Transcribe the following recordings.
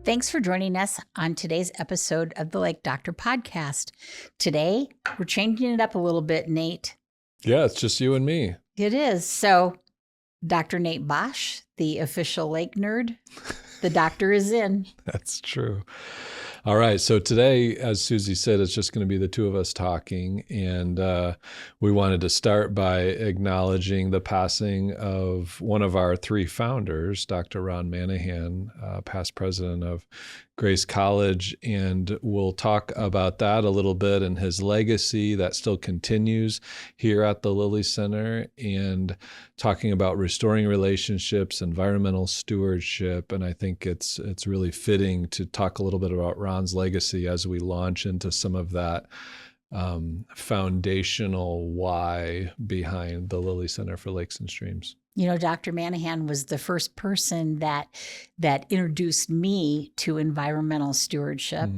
Thanks for joining us on today's episode of the Lake Doctor podcast. Today, we're changing it up a little bit, Nate. Yeah, it's just you and me. It is. So, Dr. Nate Bosch, the official lake nerd, the doctor is in. That's true. All right. So today, as Susie said, it's just going to be the two of us talking. And we wanted to start by acknowledging the passing of one of our three founders, Dr. Ron Manahan, past president of Grace College. And we'll talk about that a little bit and his legacy that still continues here at the Lilly Center, and talking about restoring relationships, environmental stewardship. And I think it's really fitting to talk a little bit about Ron's legacy as we launch into some of that foundational why behind the Lilly Center for Lakes and Streams. You know, Dr. Manahan was the first person that introduced me to environmental stewardship.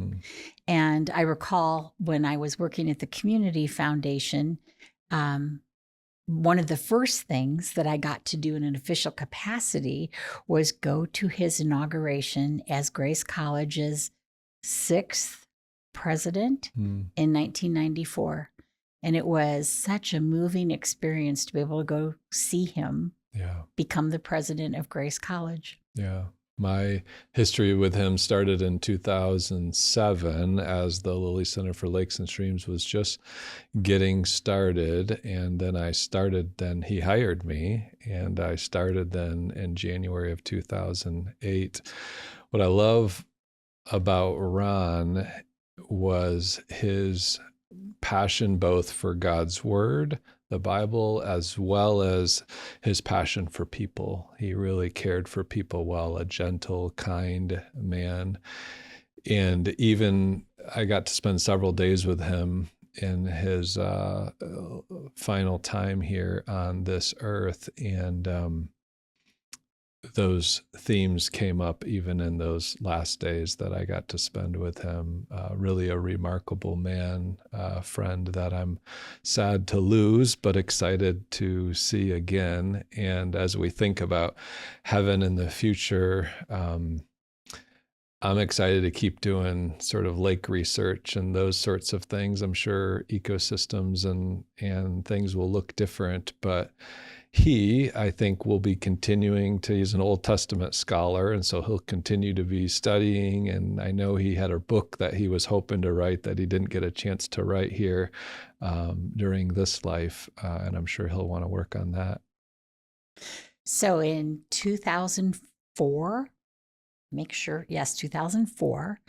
And I recall when I was working at the Community Foundation, one of the first things that I got to do in an official capacity was go to his inauguration as Grace College's 6th president in 1994. And it was such a moving experience to be able to go see him become the president of Grace College. Yeah. My history with him started in 2007 as the Lilly Center for Lakes and Streams was just getting started. And then he hired me, and I started then in January of 2008. What I love about Ron was his passion both for God's Word, the Bible, as well as his passion for people. He really cared for people well, a gentle, kind man. And even I got to spend several days with him in his final time here on this earth. And those themes came up even in those last days that I got to spend with him. Really a remarkable man, friend that I'm sad to lose, but excited to see again. And as we think about heaven in the future, I'm excited to keep doing sort of lake research and those sorts of things. I'm sure ecosystems and things will look different, but he, I think, will be continuing to, he's an Old Testament scholar, and so he'll continue to be studying. And I know he had a book that he was hoping to write that he didn't get a chance to write here during this life, and I'm sure he'll want to work on that. So in 2004, 2004,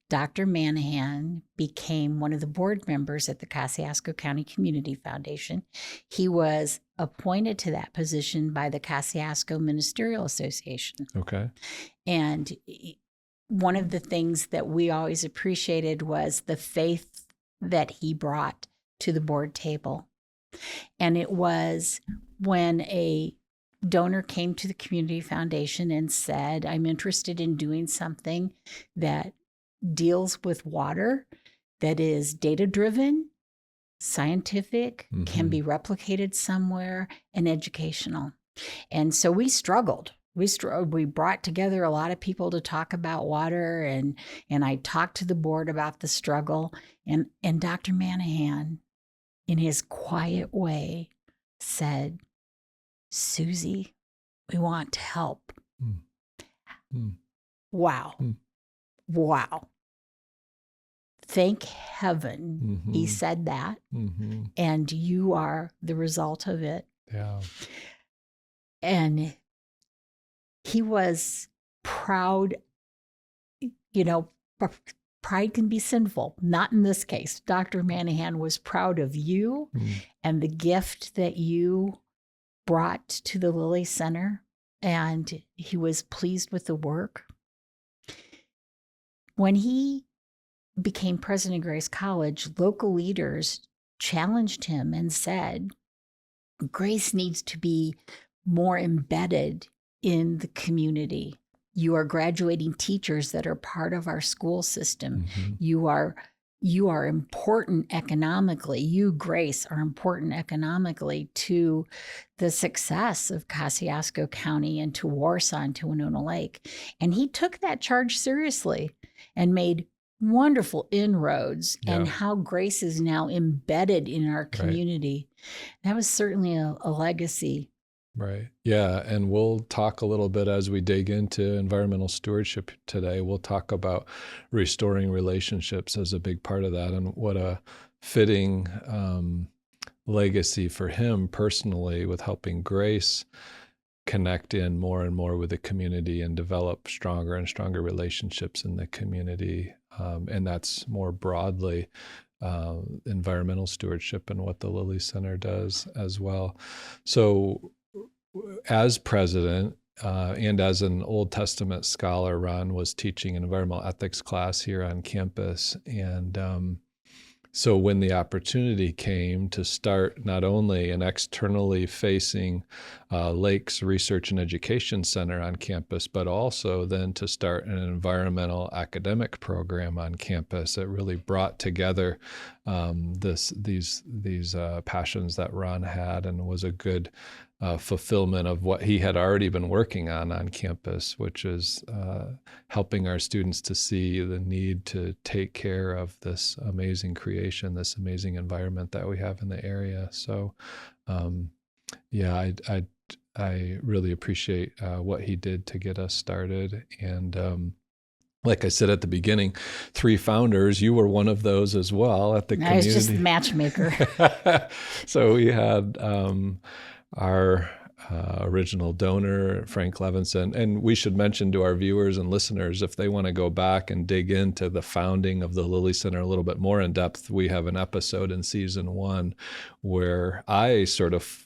Dr. Manahan became one of the board members at the Kosciuszko County Community Foundation. He was appointed to that position by the Kosciuszko Ministerial Association. Okay. And one of the things that we always appreciated was the faith that he brought to the board table. And it was when a donor came to the Community Foundation and said, I'm interested in doing something that deals with water, that is data-driven, scientific, can be replicated somewhere, and educational. And so we struggled. We brought together a lot of people to talk about water, and I talked to the board about the struggle. And Dr. Manahan, in his quiet way, said, Susie, we want to help. Wow. Wow. Thank heaven he said that. And you are the result of it. Yeah. And he was proud. You know, pride can be sinful. Not in this case. Dr. Manahan was proud of you and the gift that you brought to the Lilly Center, and he was pleased with the work. When he became president of Grace College, local leaders challenged him and said, Grace needs to be more embedded in the community. You are graduating teachers that are part of our school system. You are you are important economically. You, Grace, are important economically to the success of Kosciuszko County and to Warsaw and to Winona Lake. And he took that charge seriously and made wonderful inroads, and how Grace is now embedded in our community. That was certainly a legacy. Right. Yeah. And we'll talk a little bit as we dig into environmental stewardship today. We'll talk about restoring relationships as a big part of that, and what a fitting legacy for him personally, with helping Grace connect in more and more with the community and develop stronger and stronger relationships in the community. And that's more broadly environmental stewardship and what the Lilly Center does as well. So as president and as an Old Testament scholar, Ron was teaching an environmental ethics class here on campus. And so when the opportunity came to start not only an externally facing Lakes Research and Education Center on campus, but also then to start an environmental academic program on campus, it really brought together these passions that Ron had, and was a good fulfillment of what he had already been working on campus, which is helping our students to see the need to take care of this amazing creation, this amazing environment that we have in the area. So, I really appreciate what he did to get us started. And like I said at the beginning, 3 founders, you were one of those as well at the community. I was just the matchmaker. So we had our original donor, Frank Levinson. And we should mention to our viewers and listeners, if they want to go back and dig into the founding of the Lilly Center a little bit more in depth, we have an episode in season 1 where I sort of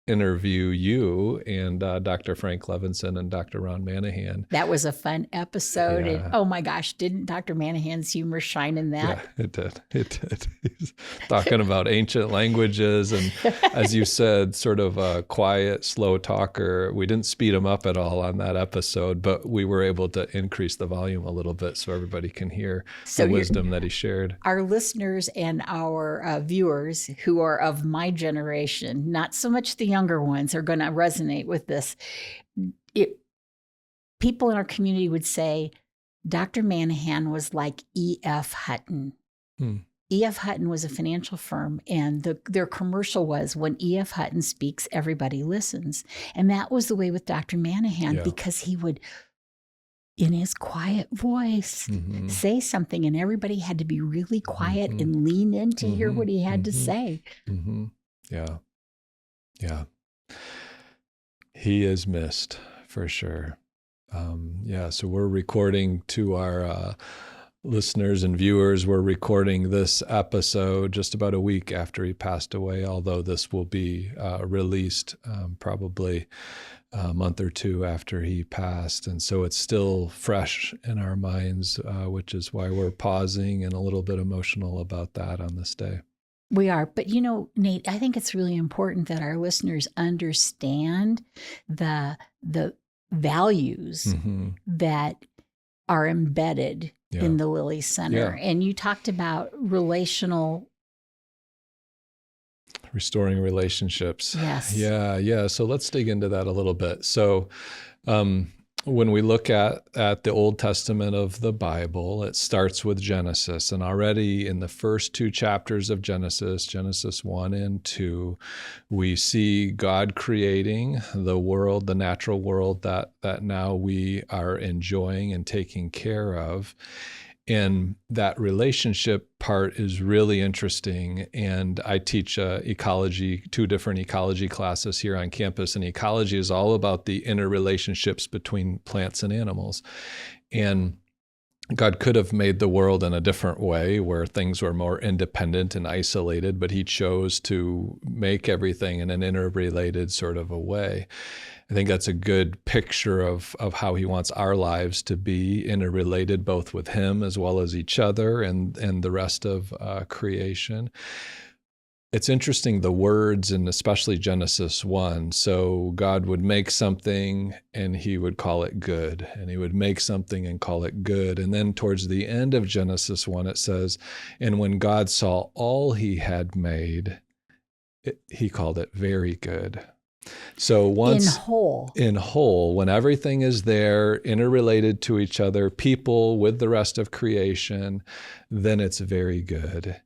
interview you and Dr. Frank Levinson and Dr. Ron Manahan. That was a fun episode. And oh my gosh, didn't Dr. Manahan's humor shine in that? Yeah, it did. It did. He's talking about ancient languages. And as you said, sort of a quiet, slow talker. We didn't speed him up at all on that episode, but we were able to increase the volume a little bit so everybody can hear the wisdom that he shared. Our listeners and our viewers who are of my generation, not so much the younger ones, are going to resonate with this. People in our community would say Dr. Manahan was like E.F. Hutton. E.F. Hutton was a financial firm, and their commercial was, when E.F. Hutton speaks, everybody listens. And that was the way with Dr. Manahan, because he would, in his quiet voice, say something, and everybody had to be really quiet and lean in to hear what he had to say. Yeah. Yeah. He is missed for sure. So we're recording to our listeners and viewers, we're recording this episode just about a week after he passed away, although this will be released probably a month or 2 after he passed. And so it's still fresh in our minds, which is why we're pausing and a little bit emotional about that on this day. We are. But, Nate, I think it's really important that our listeners understand the values that are embedded in the Lilly Center. And you talked about restoring relationships. Yes. Yeah. So let's dig into that a little bit. So when we look at the Old Testament of the Bible, it starts with Genesis. And already in the first 2 chapters of Genesis 1 and 2, we see God creating the world, the natural world that now we are enjoying and taking care of. And that relationship part is really interesting. And I teach ecology, 2 different ecology classes here on campus. And ecology is all about the interrelationships between plants and animals. And God could have made the world in a different way where things were more independent and isolated, but he chose to make everything in an interrelated sort of a way. I think that's a good picture of how he wants our lives to be interrelated, both with him as well as each other and the rest of creation. it's interesting, the words, and especially Genesis 1. So God would make something and he would call it good, and he would make something and call it good. And then towards the end of Genesis 1, it says, and when God saw all he had made, he called it very good. So once in whole, when everything is there, interrelated to each other, people with the rest of creation, then it's very good.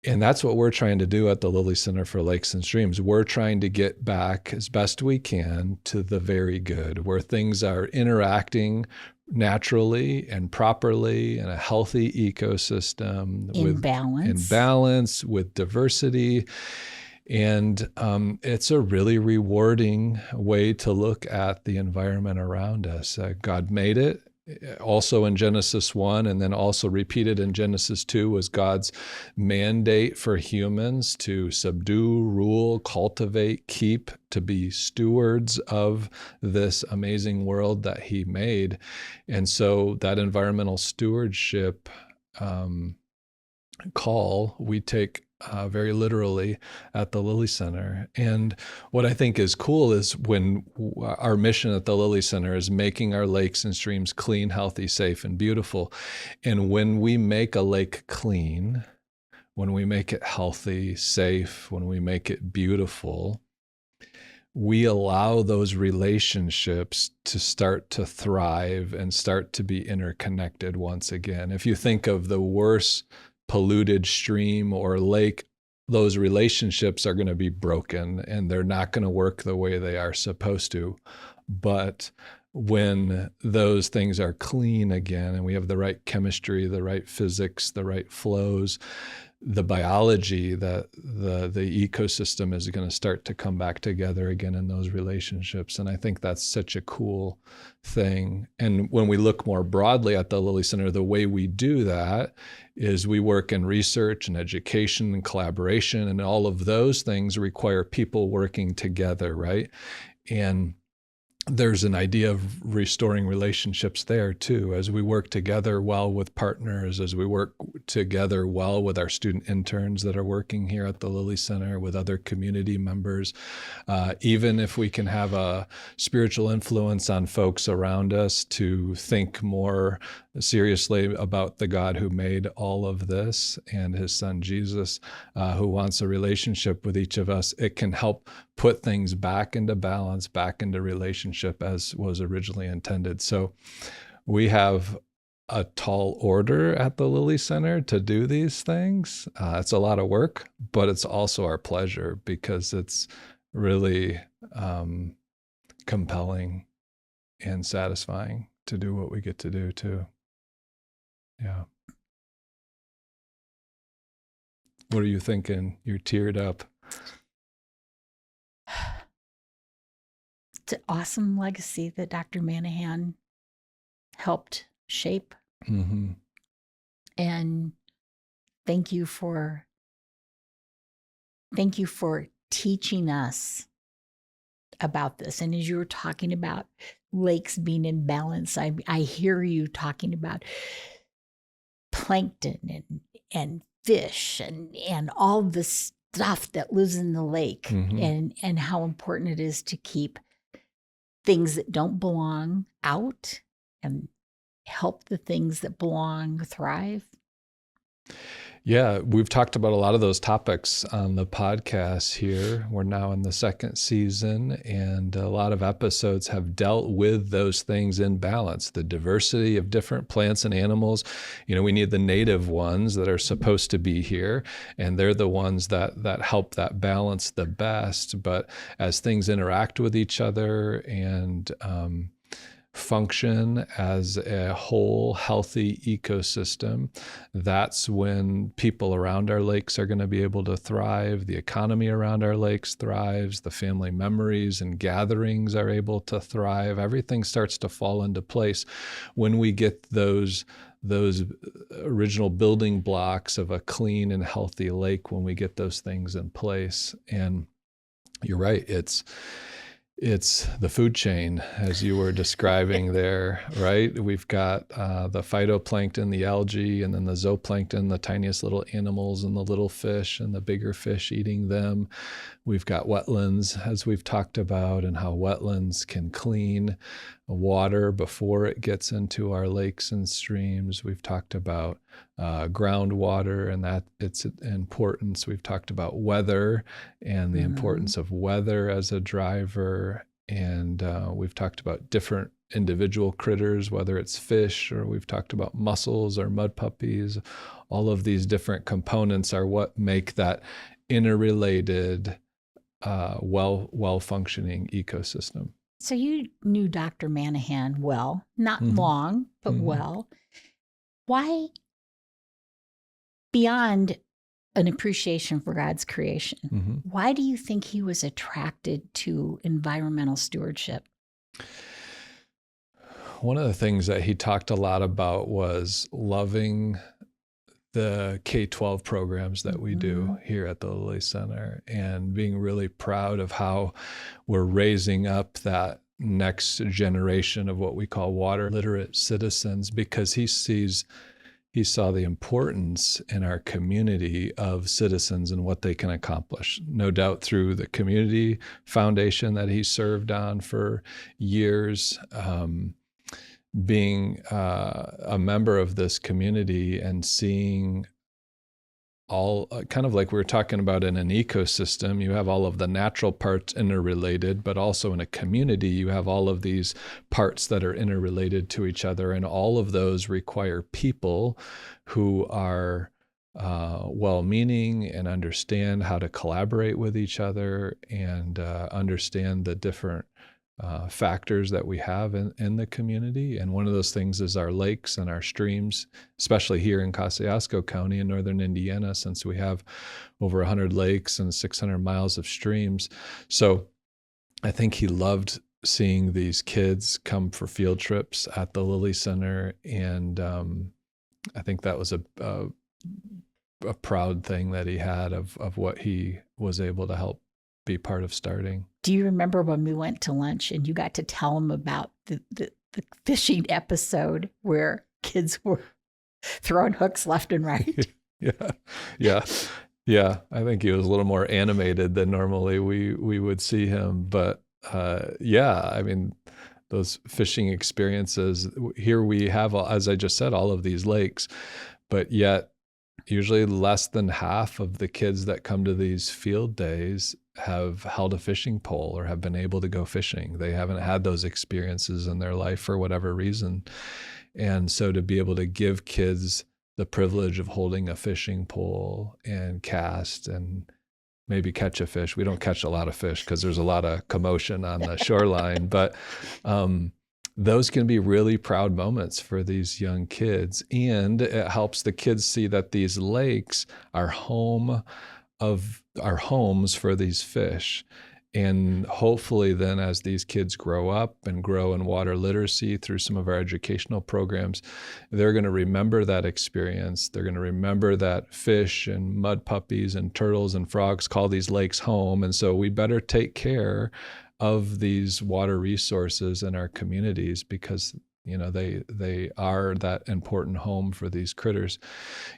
And that's what we're trying to do at the Lilly Center for Lakes and Streams. We're trying to get back as best we can to the very good, where things are interacting naturally and properly in a healthy ecosystem, in balance, with diversity. And it's a really rewarding way to look at the environment around us. God made it. Also in Genesis 1, and then also repeated in Genesis 2, was God's mandate for humans to subdue, rule, cultivate, keep, to be stewards of this amazing world that he made. And so that environmental stewardship call we take very literally at the Lilly Center. And what I think is cool is when our mission at the Lilly Center is making our lakes and streams clean, healthy, safe, and beautiful. And when we make a lake clean, when we make it healthy, safe, when we make it beautiful, we allow those relationships to start to thrive and start to be interconnected once again. If you think of the worst polluted stream or lake, those relationships are going to be broken and they're not going to work the way they are supposed to. But when those things are clean again and we have the right chemistry, the right physics, the right flows, the biology, the ecosystem is going to start to come back together again in those relationships. And I think that's such a cool thing. And when we look more broadly at the Lilly Center, the way we do that is we work in research and education and collaboration, and all of those things require people working together, right? And there's an idea of restoring relationships there too, as we work together well with partners, as we work together well with our student interns that are working here at the Lilly Center, with other community members. Even if we can have a spiritual influence on folks around us to think more seriously about the God who made all of this and his son Jesus, who wants a relationship with each of us, it can help put things back into balance, back into relationship as was originally intended. So we have a tall order at the Lilly Center to do these things. It's a lot of work, but it's also our pleasure because it's really compelling and satisfying to do what we get to do too. Yeah. What are you thinking? You're teared up. It's an awesome legacy that Dr. Manahan helped shape. Mm-hmm. And thank you for teaching us about this. And as you were talking about lakes being in balance, I hear you talking about plankton and fish and all the stuff that lives in the lake, mm-hmm. and how important it is to keep things that don't belong out and help the things that belong thrive. Yeah, we've talked about a lot of those topics on the podcast here. We're now in the second season, and a lot of episodes have dealt with those things in balance, the diversity of different plants and animals. You know, we need the native ones that are supposed to be here, and they're the ones that help that balance the best. But as things interact with each other and function as a whole healthy ecosystem, that's when people around our lakes are going to be able to thrive. The economy around our lakes thrives. The family memories and gatherings are able to thrive. Everything starts to fall into place when we get those original building blocks of a clean and healthy lake, when we get those things in place. And you're right, It's the food chain, as you were describing there, right? We've got the phytoplankton, the algae, and then the zooplankton, the tiniest little animals and the little fish and the bigger fish eating them. We've got wetlands, as we've talked about, and how wetlands can clean water before it gets into our lakes and streams. We've talked about groundwater and that its importance. We've talked about weather and the importance of weather as a driver. And we've talked about different individual critters, whether it's fish or we've talked about mussels or mud puppies. All of these different components are what make that interrelated, well-functioning ecosystem. So you knew Dr. Manahan well, not long, but well. Why, beyond an appreciation for God's creation, why do you think he was attracted to environmental stewardship? One of the things that he talked a lot about was loving the K-12 programs that we do here at the Lilly Center and being really proud of how we're raising up that next generation of what we call water literate citizens, because he saw the importance in our community of citizens and what they can accomplish. No doubt through the community foundation that he served on for years, being a member of this community and seeing all kind of like we were talking about in an ecosystem, you have all of the natural parts interrelated, but also in a community, you have all of these parts that are interrelated to each other. And all of those require people who are well-meaning and understand how to collaborate with each other and understand the different factors that we have in the community. And one of those things is our lakes and our streams, especially here in Kosciuszko County in northern Indiana, since we have over 100 lakes and 600 miles of streams. So I think he loved seeing these kids come for field trips at the Lilly Center. And I think that was a proud thing that he had of what he was able to help be part of starting. Do you remember when we went to lunch and you got to tell him about the fishing episode where kids were throwing hooks left and right? Yeah. I think he was a little more animated than normally we would see him. But I mean, those fishing experiences, here we have, as I just said, all of these lakes, but yet usually less than half of the kids that come to these field days have held a fishing pole or have been able to go fishing. They haven't had those experiences in their life for whatever reason. And so to be able to give kids the privilege of holding a fishing pole and cast and maybe catch a fish. We don't catch a lot of fish because there's a lot of commotion on the shoreline, but those can be really proud moments for these young kids. And it helps the kids see that these lakes are homes for these fish. And hopefully then as these kids grow up and grow in water literacy through some of our educational programs, they're going to remember that experience. They're going to remember that fish and mud puppies and turtles and frogs call these lakes home. And so we better take care of these water resources in our communities because they are that important home for these critters.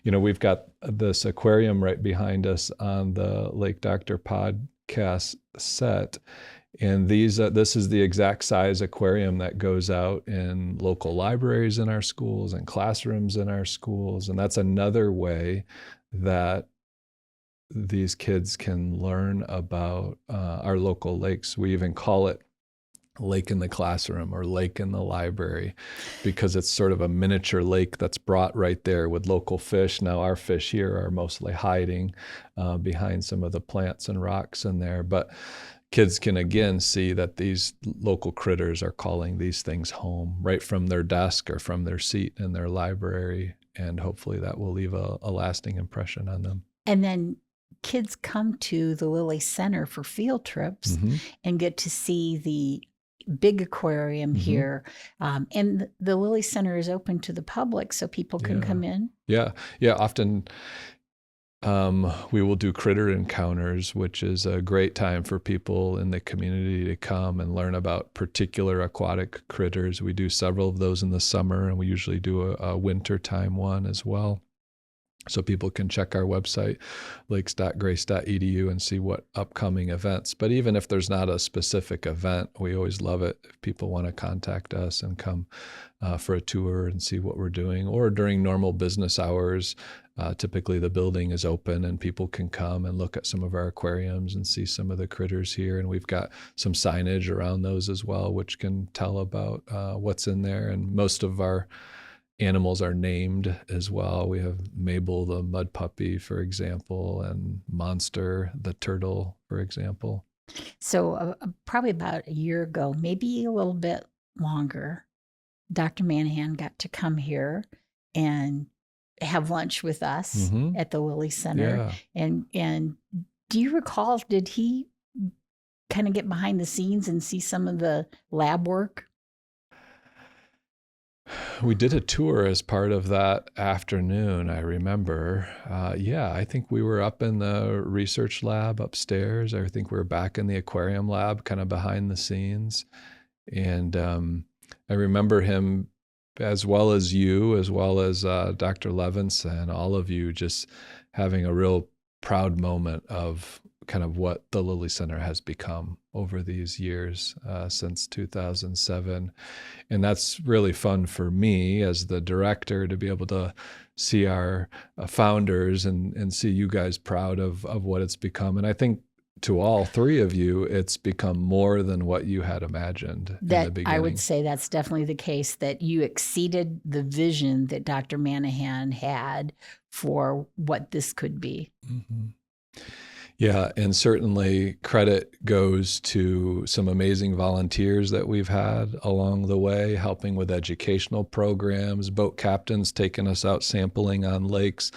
We've got this aquarium right behind us on the Lake Doctor podcast set, and this is the exact size aquarium that goes out in local libraries in our schools and classrooms in our schools, and that's another way that these kids can learn about our local lakes. We even call it lake in the classroom or lake in the library because it's sort of a miniature lake that's brought right there with local fish. Now our fish here are mostly hiding behind some of the plants and rocks in there, but kids can again see that these local critters are calling these things home right from their desk or from their seat in their library, and hopefully that will leave a lasting impression on them. And then kids come to the Lilly Center for field trips and get to see the big aquarium here. And the Lilly Center is open to the public so people can come in. Yeah. Often We will do critter encounters, which is a great time for people in the community to come and learn about particular aquatic critters. We do several of those in the summer, and we usually do a wintertime one as well. So people can check our website, lakes.grace.edu, and see what upcoming events. But even if there's not a specific event, we always love it if people want to contact us and come for a tour and see what we're doing. Or during normal business hours, typically the building is open and people can come and look at some of our aquariums and see some of the critters here. And we've got some signage around those as well, which can tell about what's in there. And most of our animals are named as well. We have Mabel the mud puppy, for example, and Monster the turtle, for example. So probably about a year ago, maybe a little bit longer, Dr. Manahan got to come here and have lunch with us at the Lilly Center. Yeah. And do you recall, did he kind of get behind the scenes and see some of the lab work? We did a tour as part of that afternoon, I remember. Yeah, I think we were up in the research lab upstairs. I think we were back in the aquarium lab, kind of behind the scenes. And I remember him, as well as you, as well as Dr. Levinson, all of you just having a real proud moment of kind of what the Lilly Center has become over these years since 2007. And that's really fun for me as the director to be able to see our founders and see you guys proud of what it's become. And I think to all three of you, it's become more than what you had imagined in the beginning. I would say that's definitely the case, that you exceeded the vision that Dr. Manahan had for what this could be. Mm-hmm. Yeah, and certainly credit goes to some amazing volunteers that we've had along the way, helping with educational programs, boat captains taking us out sampling on lakes,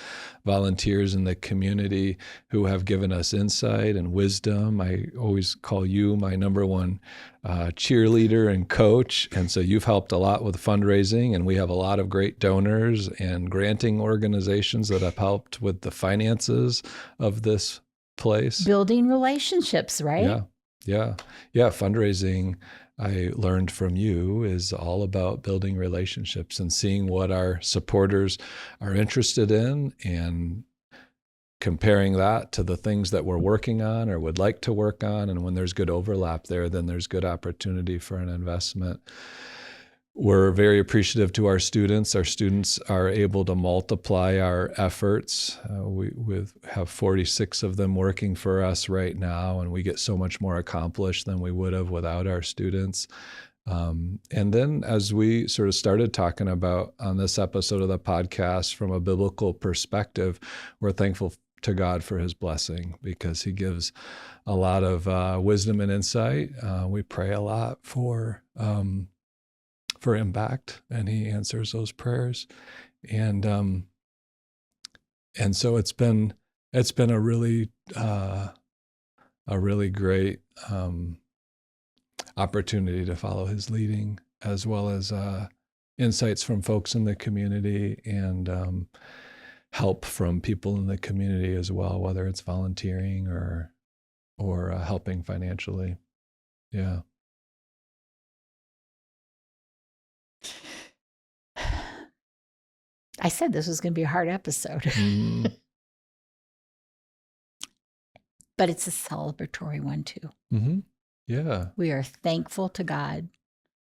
volunteers in the community who have given us insight and wisdom. I always call you my number one cheerleader and coach. And so you've helped a lot with fundraising, and we have a lot of great donors and granting organizations that have helped with the finances of this place. Building relationships, right? Yeah. Fundraising, I learned from you, is all about building relationships and seeing what our supporters are interested in and comparing that to the things that we're working on or would like to work on. And when there's good overlap there, then there's good opportunity for an investment. We're very appreciative to our students. Our students are able to multiply our efforts. We have 46 of them working for us right now, and we get so much more accomplished than we would have without our students. And then as we sort of started talking about on this episode of the podcast from a biblical perspective, we're thankful to God for his blessing because he gives a lot of wisdom and insight. We pray a lot for impact, and he answers those prayers. And so it's been a really great opportunity to follow his leading, as well as insights from folks in the community and help from people in the community as well, whether it's volunteering or helping financially. Yeah. I said this was going to be a hard episode. But it's a celebratory one too. Mm-hmm. Yeah. We are thankful to God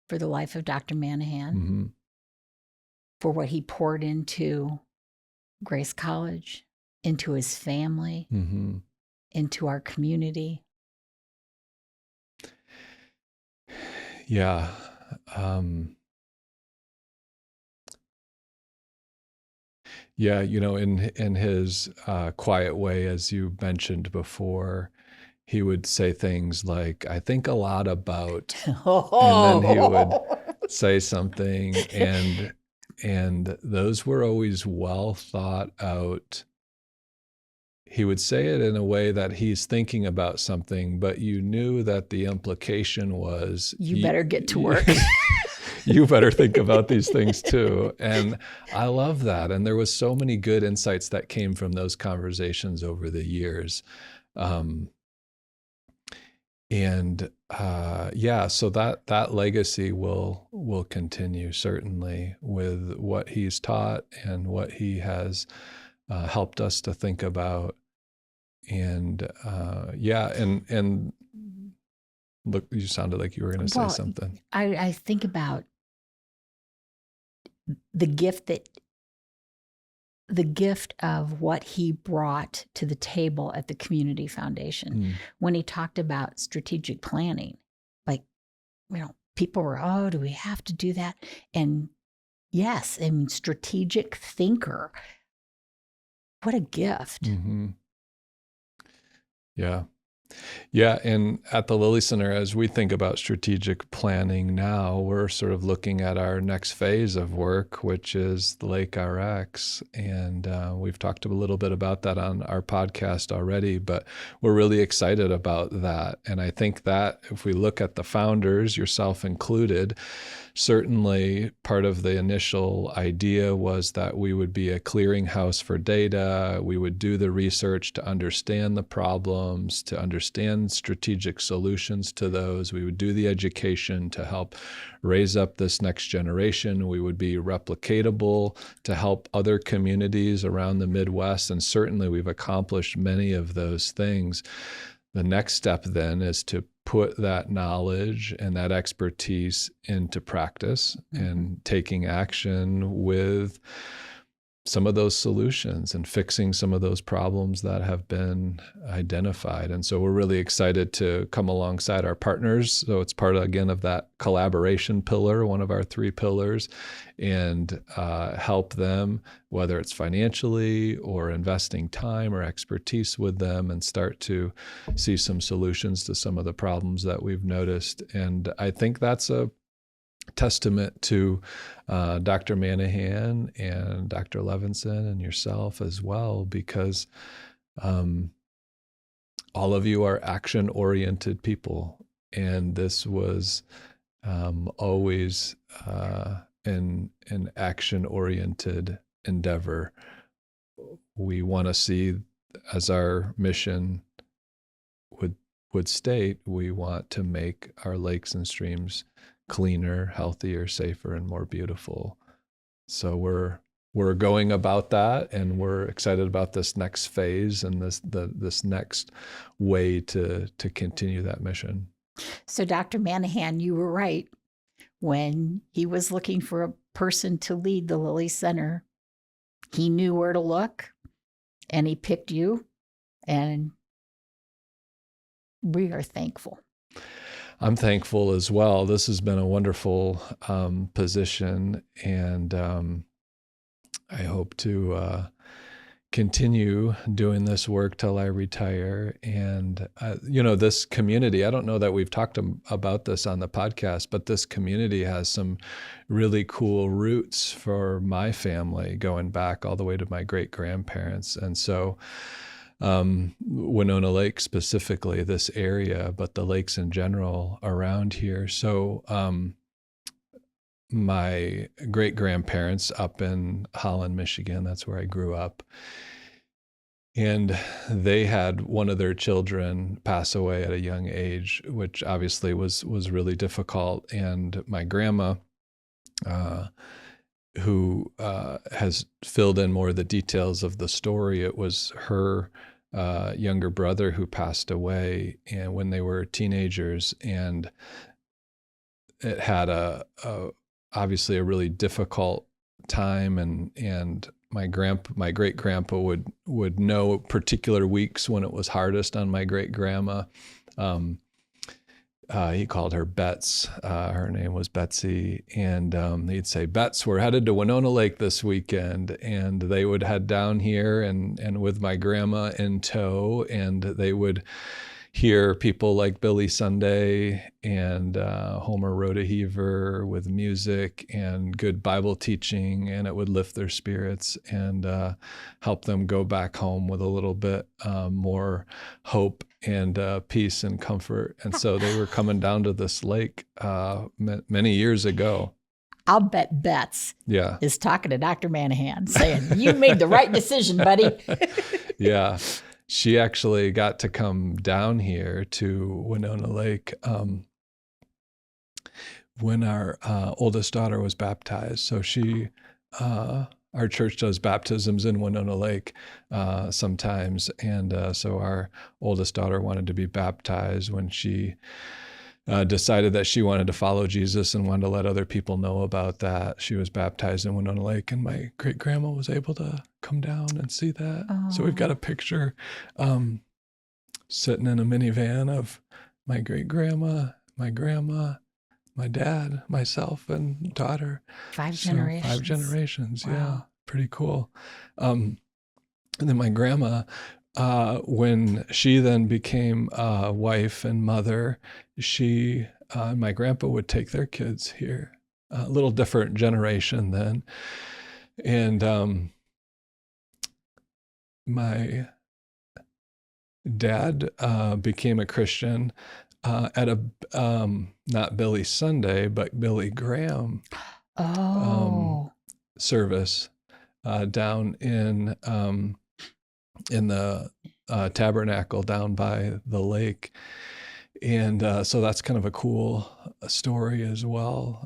for the life of Dr. Manahan, for what he poured into Grace College, into his family, into our community. Yeah. Yeah, in his quiet way, as you mentioned before, he would say things like, I think a lot about, and then he would say something, and those were always well thought out. He would say it in a way that he's thinking about something, but you knew that the implication was, you better get to work. you better think about these things too. And I love that. And there was so many good insights that came from those conversations over the years. So that legacy will continue, certainly, with what he's taught and what he has helped us to think about. And and look, you sounded like you were going to say something. I think about the gift of what he brought to the table at the Community Foundation. When he talked about strategic planning, like, people were, oh, do we have to do that? And yes, I mean, strategic thinker. What a gift. Mm-hmm. Yeah. And at the Lilly Center, as we think about strategic planning now, we're sort of looking at our next phase of work, which is the Lake RX. And we've talked a little bit about that on our podcast already, but we're really excited about that. And I think that if we look at the founders, yourself included, certainly part of the initial idea was that we would be a clearinghouse for data. We would do the research to understand the problems, to understand strategic solutions to those. We would do the education to help raise up this next generation. We would be replicatable to help other communities around the Midwest. And certainly we've accomplished many of those things. The next step then is to put that knowledge and that expertise into practice and taking action with some of those solutions and fixing some of those problems that have been identified. And so we're really excited to come alongside our partners. So it's part, again, of that collaboration pillar, one of our 3 pillars, and help them, whether it's financially or investing time or expertise with them, and start to see some solutions to some of the problems that we've noticed. And I think that's a testament to Dr. Manahan and Dr. Levinson and yourself as well, because all of you are action-oriented people, and this was always an action-oriented endeavor. We want to see, as our mission would state, we want to make our lakes and streams cleaner, healthier, safer, and more beautiful. So we're going about that, and we're excited about this next phase and this next way to continue that mission. So Dr. Manahan, you were right. When he was looking for a person to lead the Lilly Center, he knew where to look, and he picked you, and we are thankful. I'm thankful as well. This has been a wonderful position, and I hope to continue doing this work till I retire. And, this community, I don't know that we've talked about this on the podcast, but this community has some really cool roots for my family, going back all the way to my great-grandparents. And so Winona Lake specifically, this area, but the lakes in general around here. So my great-grandparents up in Holland, Michigan, that's where I grew up. And they had one of their children pass away at a young age, which obviously was really difficult. And my grandma, who has filled in more of the details of the story, it was her younger brother who passed away, and when they were teenagers, and it had obviously a really difficult time, and my great grandpa would know particular weeks when it was hardest on my great grandma. He called her Bets. Her name was Betsy. And he'd say, Bets, we're headed to Winona Lake this weekend. And they would head down here and with my grandma in tow, and they would hear people like Billy Sunday and Homer Rodeheaver with music and good Bible teaching, and it would lift their spirits and help them go back home with a little bit more hope and peace and comfort. And so they were coming down to this lake many years ago. I'll bet Bets Yeah. is talking to Dr. Manahan saying, you made the right decision, buddy. Yeah. She actually got to come down here to Winona Lake when our oldest daughter was baptized. So our church does baptisms in Winona Lake sometimes. And so our oldest daughter wanted to be baptized when she decided that she wanted to follow Jesus and wanted to let other people know about that. She was baptized in Winona Lake, and my great grandma was able to come down and see that. Oh. So we've got a picture sitting in a minivan of my great grandma, my grandma, my dad, myself, and daughter. 5 generations. 5 generations. Wow. Yeah. Pretty cool. And then my grandma, when she then became a wife and mother, she and my grandpa would take their kids here. A little different generation then. And my dad became a Christian at a not Billy Sunday, but Billy Graham service down in the tabernacle down by the lake. And so that's kind of a cool story as well.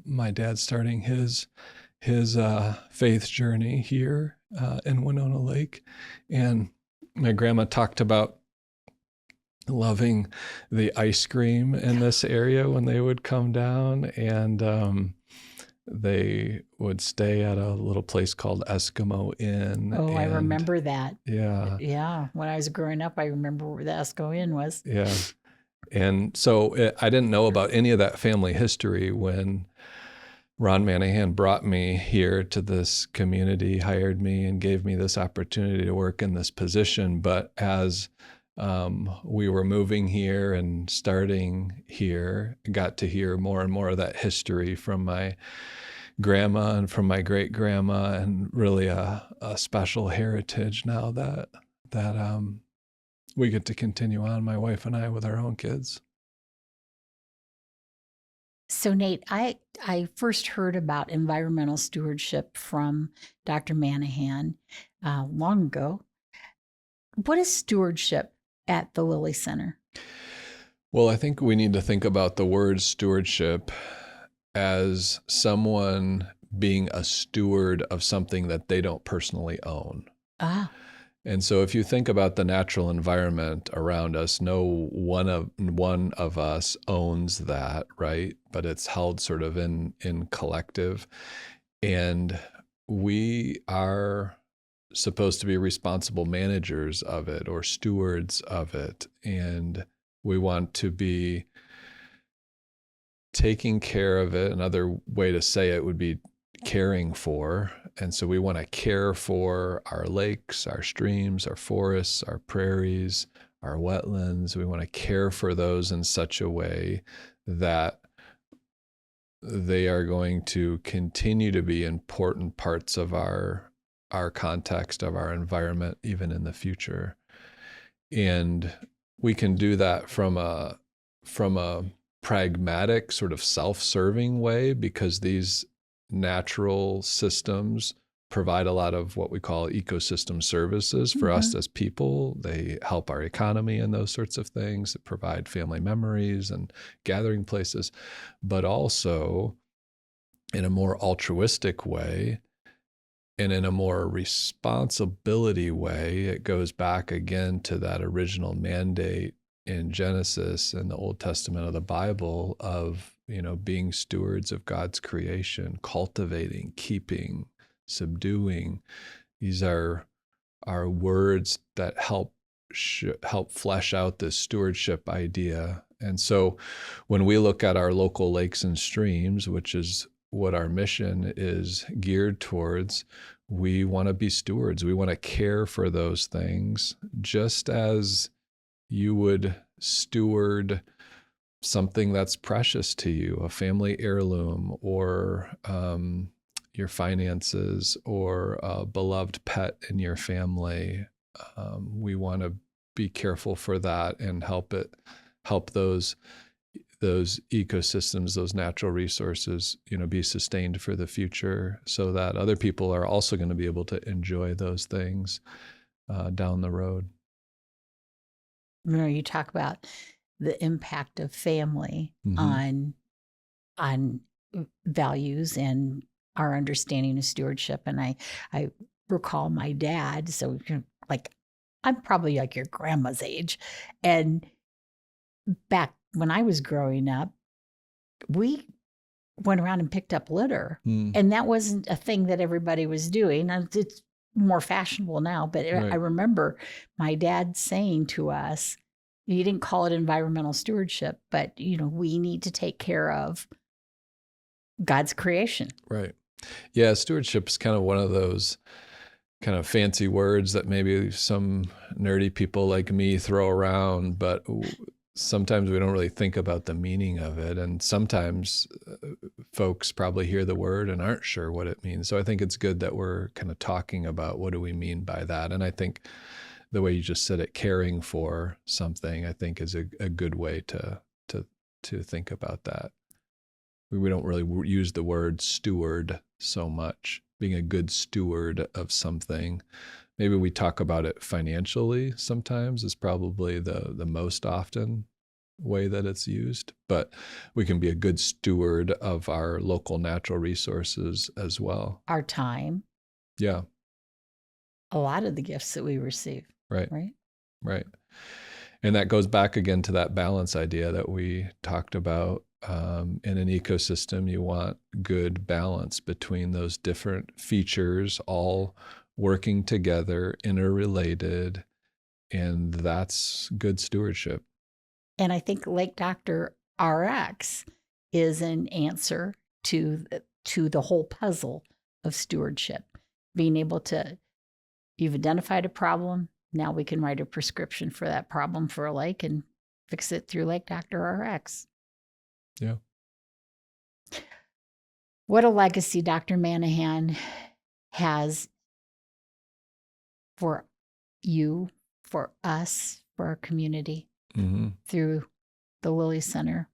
My dad starting his faith journey here in Winona Lake. And my grandma talked about loving the ice cream in this area when they would come down. And they would stay at a little place called Eskimo Inn. Oh, I remember that. Yeah. Yeah. When I was growing up, I remember where the Eskimo Inn was. Yeah. And so I didn't know about any of that family history when Ron Manahan brought me here to this community, hired me, and gave me this opportunity to work in this position. But as we were moving here and starting here, I got to hear more and more of that history from my grandma and from my great grandma, and really a special heritage now that we get to continue on, my wife and I, with our own kids. So Nate, I first heard about environmental stewardship from Dr. Manahan long ago. What is stewardship at the Lilly Center? Well, I think we need to think about the word stewardship as someone being a steward of something that they don't personally own. Ah. And so if you think about the natural environment around us, no one of us owns that, right? But it's held sort of in collective. And we are supposed to be responsible managers of it or stewards of it. And we want to be taking care of it. Another way to say it would be caring for. And so we want to care for our lakes, our streams, our forests, our prairies, our wetlands. We want to care for those in such a way that they are going to continue to be important parts of our context, of our environment, even in the future. And we can do that from a pragmatic, sort of self-serving way, because these natural systems provide a lot of what we call ecosystem services for us as people. They help our economy and those sorts of things. They provide family memories and gathering places, but also in a more altruistic way and in a more responsibility way. It goes back again to that original mandate in Genesis and the Old Testament of the Bible of, being stewards of God's creation, cultivating, keeping, subduing. These are words that help flesh out this stewardship idea. And so when we look at our local lakes and streams, which is what our mission is geared towards, we want to be stewards. We want to care for those things, just as you would steward something that's precious to you, a family heirloom, or your finances, or a beloved pet in your family. We want to be careful for that and help those those ecosystems, those natural resources, be sustained for the future, so that other people are also going to be able to enjoy those things down the road. You talk about the impact of family Mm-hmm. on values and our understanding of stewardship. And I recall my dad, so like I'm probably like your grandma's age. And back when I was growing up, we went around and picked up litter. And that wasn't a thing that everybody was doing. And it's more fashionable now, but Right. I remember my dad saying to us, you didn't call it environmental stewardship, but we need to take care of God's creation. Right. Yeah, stewardship is kind of one of those kind of fancy words that maybe some nerdy people like me throw around, but sometimes we don't really think about the meaning of it. And sometimes folks probably hear the word and aren't sure what it means. So I think it's good that we're kind of talking about what do we mean by that. And I think the way you just said it, caring for something, I think is a good way to think about that. We don't really use the word steward so much, being a good steward of something. Maybe we talk about it financially sometimes is probably the most often way that it's used, but we can be a good steward of our local natural resources as well. Our time. Yeah. A lot of the gifts that we receive. Right. Right. Right. And that goes back again to that balance idea that we talked about. In an ecosystem, you want good balance between those different features, all working together, interrelated, and that's good stewardship. And I think Lake Doctor RX is an answer to the whole puzzle of stewardship. Being able to, you've identified a problem, now we can write a prescription for that problem for a lake and fix it through Lake Doctor RX. Yeah. What a legacy Dr. Manahan has for you, for us, for our community through the Lilly Center.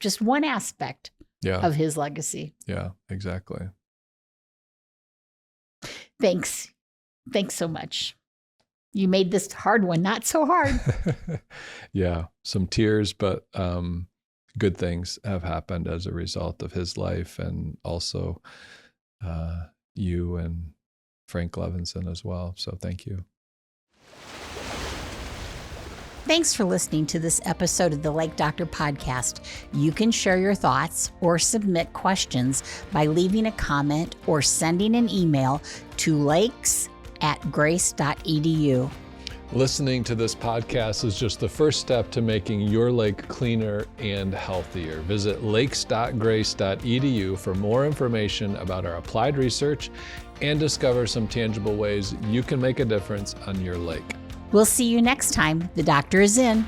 Just one aspect of his legacy. Yeah, exactly. Thanks. Thanks so much. You made this hard one not so hard. Yeah, some tears, but good things have happened as a result of his life, and also you and Frank Levinson as well. So thank you. Thanks for listening to this episode of the Lake Doctor Podcast. You can share your thoughts or submit questions by leaving a comment or sending an email to lakes@grace.edu. Listening to this podcast is just the first step to making your lake cleaner and healthier. Visit lakes.grace.edu for more information about our applied research and discover some tangible ways you can make a difference on your lake. We'll see you next time. The doctor is in.